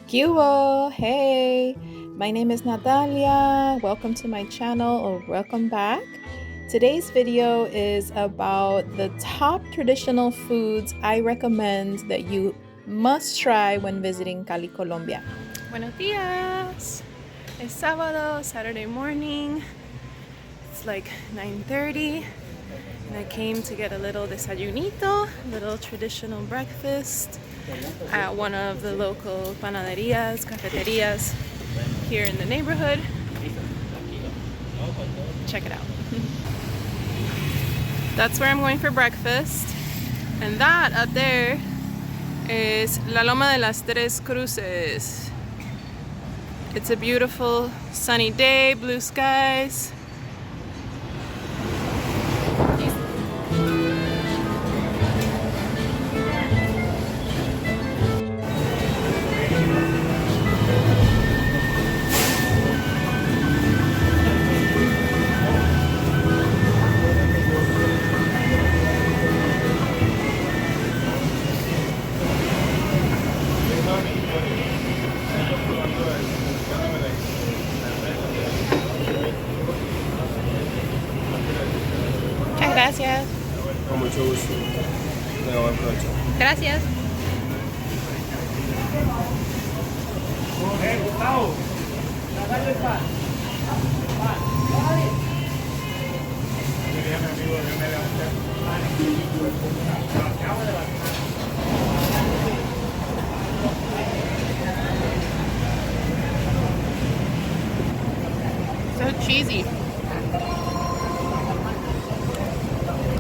Hugo, hey, my name is Natalia. Welcome to my channel or welcome back. Today's video is about the top traditional foods I recommend that you must try when visiting Cali, Colombia. Buenos dias! It's sábado, Saturday morning. It's like 9:30 and I came to get a little desayunito, a little traditional breakfast at one of the local panaderias, cafeterias here in the neighborhood. Check it out. That's where I'm going for breakfast. And that up there is La Loma de las Tres Cruces. It's a beautiful sunny day, blue skies. Muchas gracias. Con mucho gusto. Tenga buen provecho. Gracias. Gustavo, sacarle el pan. So cheesy.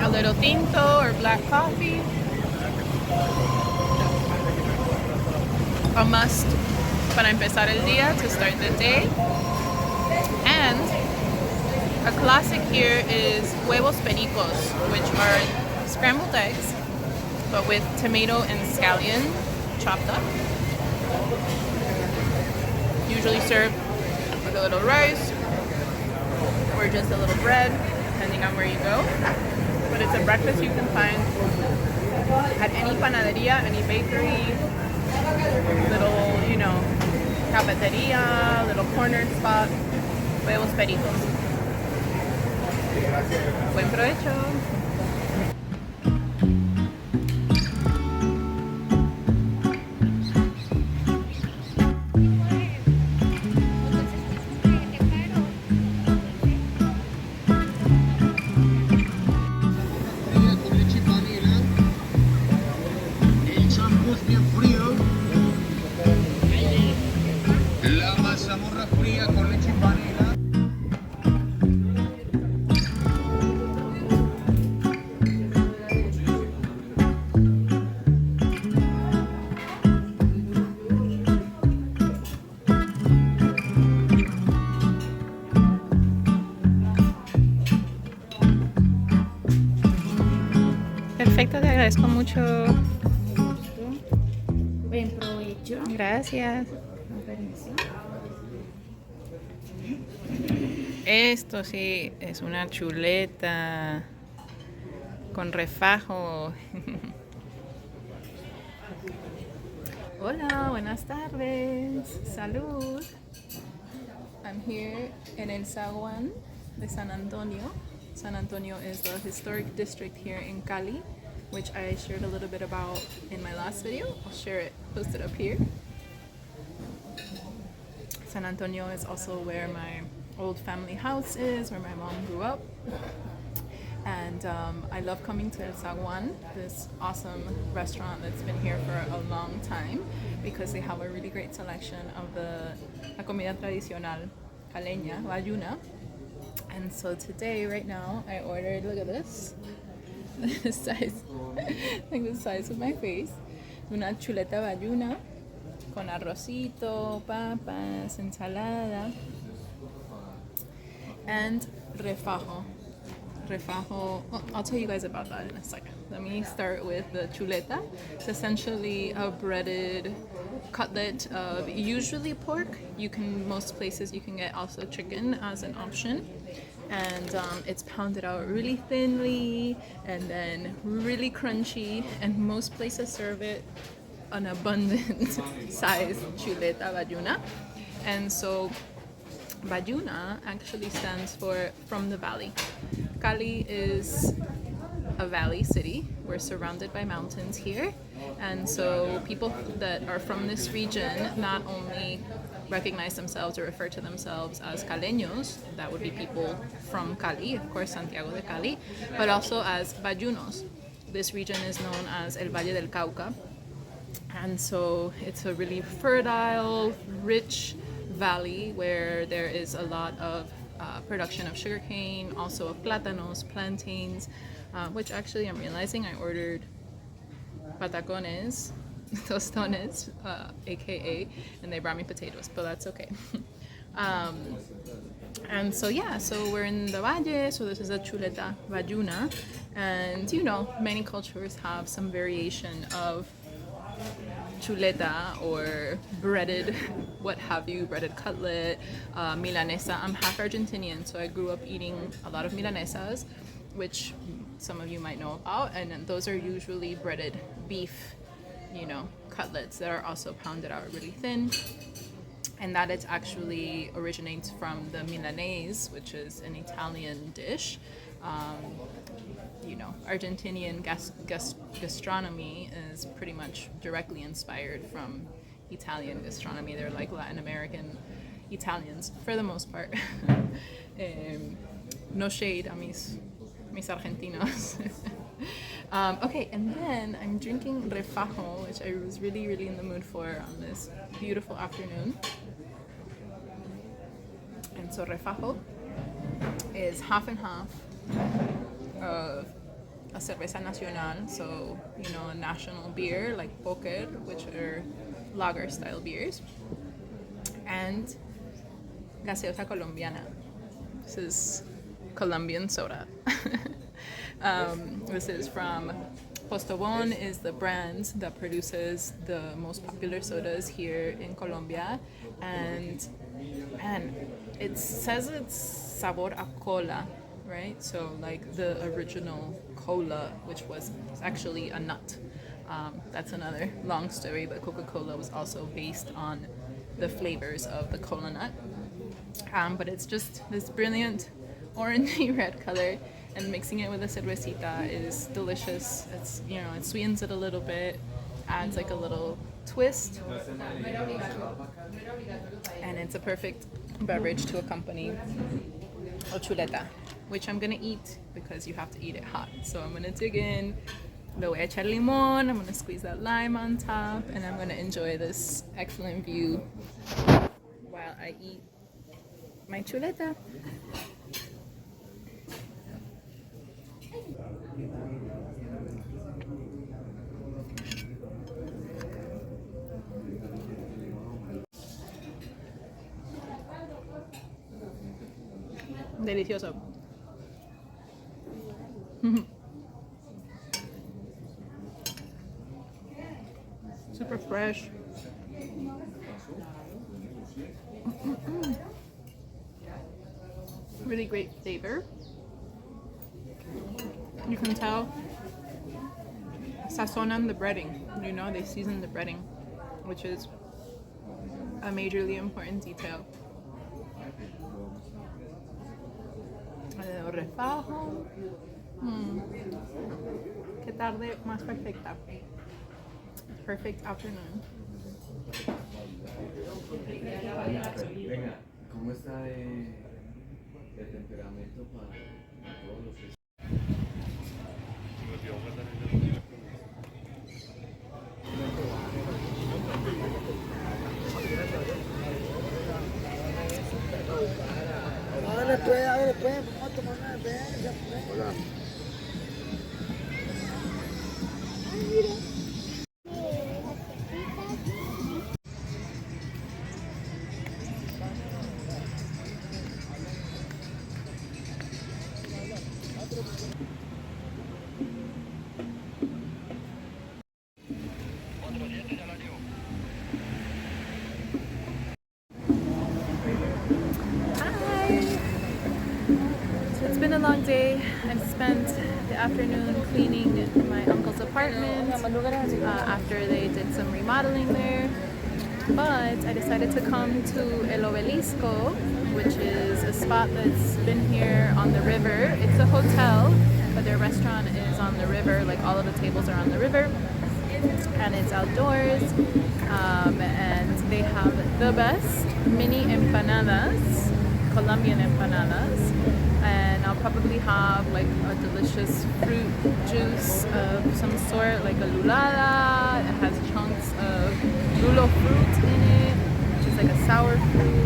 A little tinto or black coffee. A must para empezar el día, to start the day. And a classic here is Huevos Pericos, which are scrambled eggs, but with tomato and scallion chopped up. Usually served with a little rice or just a little bread, depending on where you go. But it's a breakfast you can find at any panaderia, any bakery, little, cafeteria, little corner spot. Huevos Pericos. Buen provecho. Con leche y panela. El champús bien frío. La mazamorra fría con leche y panela. Perfecto, te agradezco mucho. Buen provecho. Gracias. Con permiso. Esto sí es una chuleta con refajo. Hola, buenas tardes. Salud. I'm here in El Zaguán de San Antonio. San Antonio is the historic district here in Cali, which I shared a little bit about in my last video. I'll share it, post it up here. San Antonio is also where my old family house is, where my mom grew up. And I love coming to El Zaguán, this awesome restaurant that's been here for a long time, because they have a really great selection of la comida tradicional caleña, Valluna. And so today, right now, I ordered, look at this, the size, like the size of my face, una Chuleta Valluna con arrocito, papas, ensalada, and Refajo. Refajo, well, I'll tell you guys about that in a second. Let me start with the chuleta. It's essentially a breaded cutlet of usually pork. Most places you can get also chicken as an option. And it's pounded out really thinly and then really crunchy. And most places serve it an abundant size Chuleta Valluna. And so Valluna actually stands for from the valley. Cali is a valley city. We're surrounded by mountains here. And so people that are from this region not only recognize themselves or refer to themselves as caleños, that would be people from Cali, of course, Santiago de Cali, but also as Vallunos. This region is known as El Valle del Cauca. And so it's a really fertile, rich valley where there is a lot of production of sugarcane, also of plátanos, plantains, which actually I'm realizing I ordered patacones, tostones, aka, and they brought me potatoes, but that's okay. And so yeah, so we're in the Valle, so this is a Chuleta Valluna, and you know, many cultures have some variation of chuleta or breaded, what have you, breaded cutlet, milanesa. I'm half Argentinian, so I grew up eating a lot of milanesas, which some of you might know about, and those are usually breaded beef, you know, cutlets that are also pounded out really thin. And that it actually originates from the Milanese, which is an Italian dish. You know, Argentinian gastronomy is pretty much directly inspired from Italian gastronomy. They're like Latin American Italians for the most part. No shade a mis argentinos. Okay, and then I'm drinking Refajo, which I was really, really in the mood for on this beautiful afternoon. And so Refajo is half and half of a cerveza nacional, so, you know, a national beer like Poker, which are lager style beers, and gaseosa colombiana. This is Colombian soda. This is from Postobon, is the brand that produces the most popular sodas here in Colombia, and it says it's sabor a cola, right? So like the original cola, which was actually a nut. That's another long story, but Coca-Cola was also based on the flavors of the cola nut. But it's just this brilliant orangey red color, and mixing it with a cervecita is delicious. It's, you know, it sweetens it a little bit, adds like a little twist, and it's a perfect beverage to accompany a chuleta, which I'm gonna eat because you have to eat it hot. So I'm gonna dig in, le voy a echar limón, I'm gonna squeeze that lime on top, and I'm gonna enjoy this excellent view while I eat my chuleta. Delicioso. Super fresh. Really great flavor. You can tell sazonan the breading, you know, they season the breading, which is a majorly important detail. Refajo. Qué tarde más perfecta. Perfect afternoon. ¿Cómo está de temperamento para todos los... Hola. a long day. I've spent the afternoon cleaning my uncle's apartment after they did some remodeling there. But I decided to come to El Obelisco, which is a spot that's been here on the river. It's a hotel, but their restaurant is on the river. Like all of the tables are on the river, and it's outdoors. And they have the best mini empanadas, Colombian empanadas. And I'll probably have like a delicious fruit juice of some sort, like a lulada. It has chunks of lulo fruit in it, which is like a sour fruit.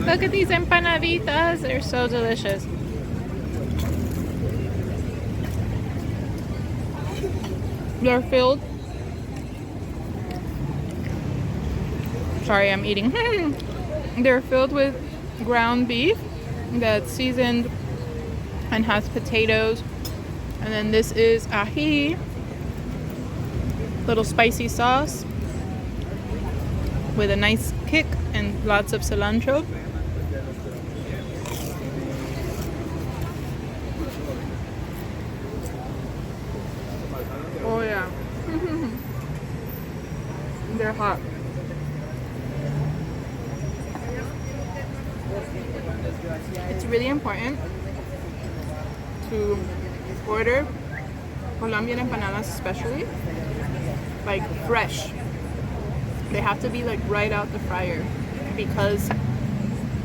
Look at these empanaditas, they're so delicious. They're filled. Sorry, I'm eating. They're filled with ground beef that's seasoned and has potatoes. And then this is ají, little spicy sauce with a nice kick and lots of cilantro. Oh yeah. They're hot. It's really important to order Colombian empanadas, especially like fresh. They have to be like right out the fryer, because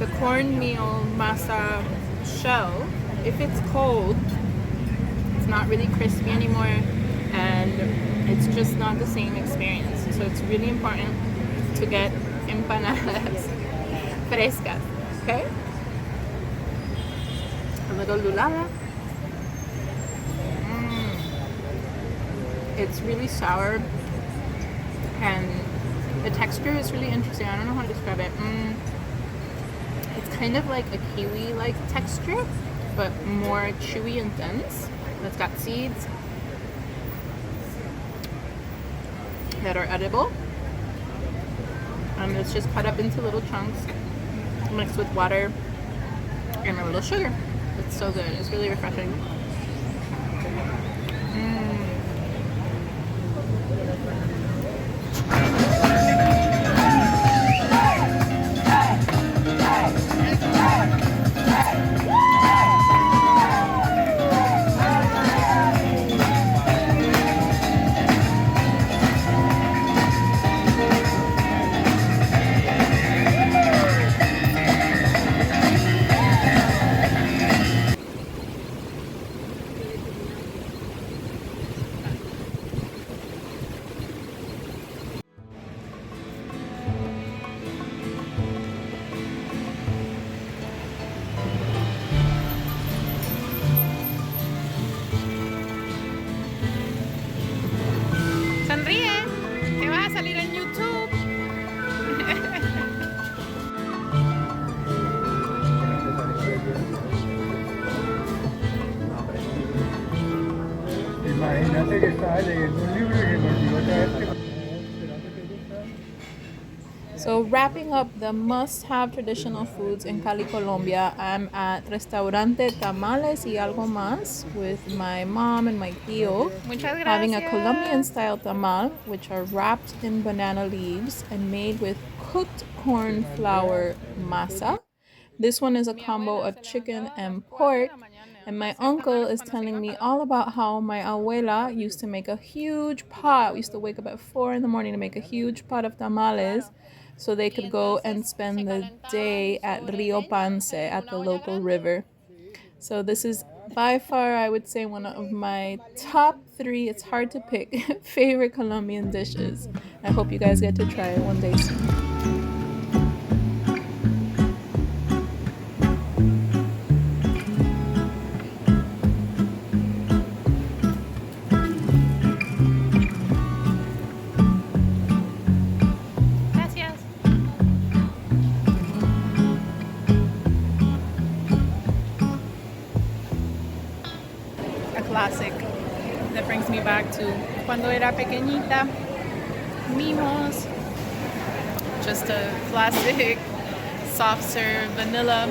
the cornmeal masa shell, if it's cold, it's not really crispy anymore, and it's just not the same experience. So it's really important to get empanadas frescas, okay? A little lulada. It's really sour, and the texture is really interesting. I don't know how to describe it. It's kind of like a kiwi-like texture, but more chewy and dense. It's got seeds that are edible. It's just cut up into little chunks, mixed with water and a little sugar. It's so good. It's really refreshing. Sonríe, que vas a salir en YouTube. Imagínate que estaba leyendo un libro y se me olvidó traerte. So wrapping up the must-have traditional foods in Cali, Colombia, I'm at Restaurante Tamales y Algo Más with my mom and my tío, having a Colombian-style tamal, which are wrapped in banana leaves and made with cooked corn flour masa. This one is a combo of chicken and pork. And my uncle is telling me all about how my abuela used to make a huge pot. We used to wake up at 4 in the morning to make a huge pot of tamales so they could go and spend the day at Rio Pance, at the local river. So this is by far, I would say, one of my top 3, it's hard to pick, favorite Colombian dishes. I hope you guys get to try it one day soon. to cuando era pequeñita. Mimos, just a classic soft serve vanilla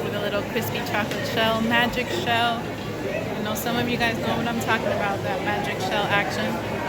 with a little crispy chocolate shell, magic shell. I know some of you guys know what I'm talking about, that magic shell action.